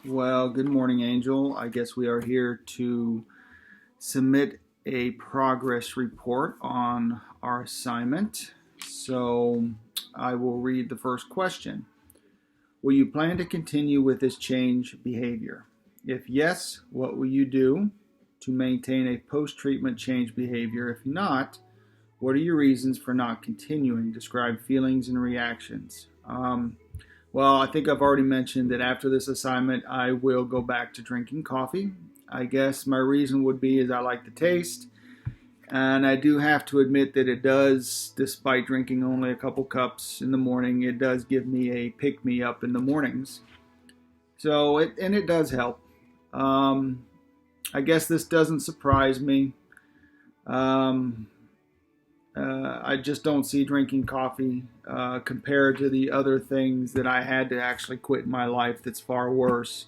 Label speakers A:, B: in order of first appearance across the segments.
A: Well, good morning, Angel. I guess we are here to submit a progress report on our assignment. So I will read the first question. Will you plan to continue with this change behavior? If yes, what will you do to maintain a post-treatment change behavior? If not, what are your reasons for not continuing? Describe feelings and reactions. Well, I think I've already mentioned that after this assignment, I will go back to drinking coffee. I guess my reason would be is I like the taste, and I do have to admit that it does, despite drinking only a couple cups in the morning, it does give me a pick-me-up in the mornings. So, it does help. I guess this doesn't surprise me. Um, I just don't see drinking coffee compared to the other things that I had to actually quit in my life that's far worse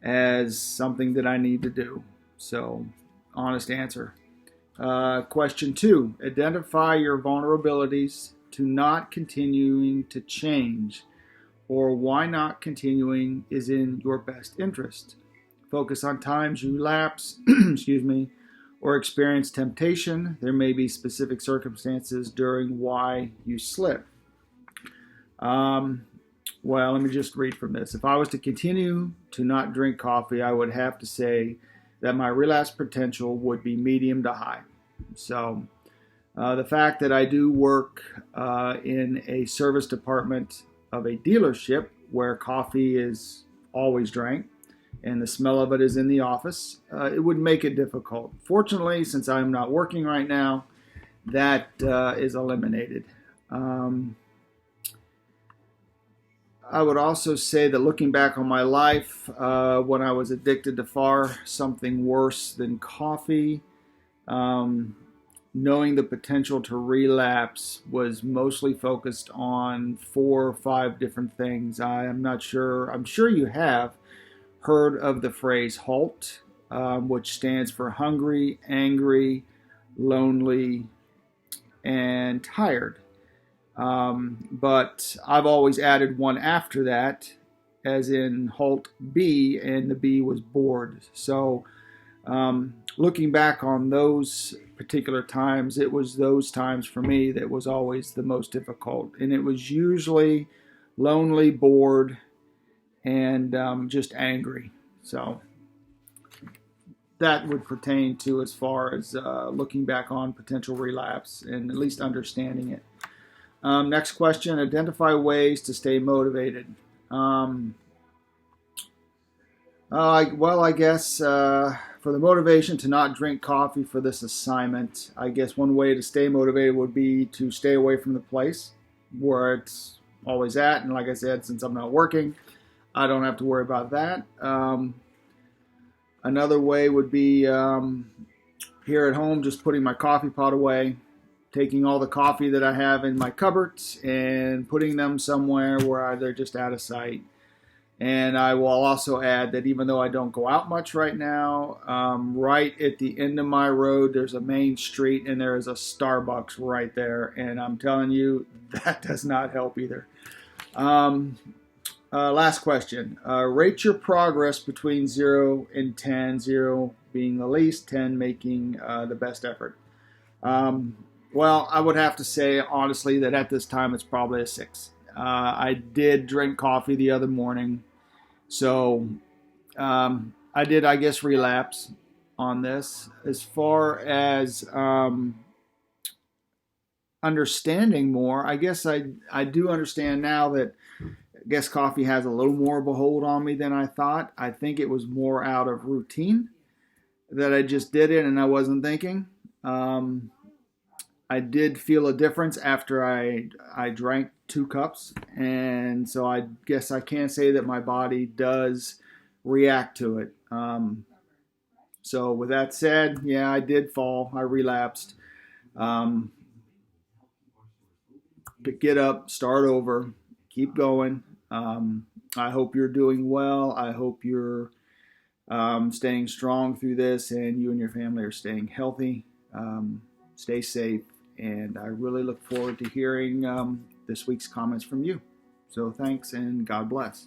A: as something that I need to do. So, honest answer. Question 2. Identify your vulnerabilities to not continuing to change, or why not continuing is in your best interest. Focus on times you lapse, excuse me, or experience temptation. There may be specific circumstances during why you slip. Well, let me just read from this. If I was to continue to not drink coffee, I would have to say that my relapse potential would be medium to high. So the fact that I do work in a service department of a dealership where coffee is always drank, and the smell of it is in the office, it would make it difficult. Fortunately, since I'm not working right now, that is eliminated. I would also say that looking back on my life, when I was addicted to far something worse than coffee, knowing the potential to relapse was mostly focused on 4 or 5 different things. I'm not sure. I'm sure you have heard of the phrase HALT, which stands for hungry, angry, lonely, and tired. But I've always added one after that, as in HALT B, and the B was bored. So looking back on those particular times, it was those times for me that was always the most difficult. And it was usually lonely, bored, and just angry. So that would pertain to as far as looking back on potential relapse and at least understanding it. Next question, identify ways to stay motivated. I guess for the motivation to not drink coffee for this assignment, I guess one way to stay motivated would be to stay away from the place where it's always at. And like I said, since I'm not working, I don't have to worry about that. Another way would be here at home, just putting my coffee pot away, taking all the coffee that I have in my cupboards and putting them somewhere where they're just out of sight. And I will also add that even though I don't go out much right now, right at the end of my road, there's a main street and there is a Starbucks right there. And I'm telling you, that does not help either. Last question. Rate your progress between 0 and 10, 0 being the least, 10 making the best effort. Well, I would have to say, honestly, that at this time it's probably a 6. I did drink coffee the other morning, so I did, I guess, relapse on this. As far as understanding more, I guess I do understand now that I guess coffee has a little more of a hold on me than I thought. I think it was more out of routine that I just did it and I wasn't thinking. I did feel a difference after I drank 2 cups, and so I guess I can say that my body does react to it. So with that said, yeah, I did fall. I relapsed. Get up, start over, keep going. I hope you're doing well. I hope you're staying strong through this, and you and your family are staying healthy. Stay safe, and I really look forward to hearing this week's comments from you. So thanks, and God bless.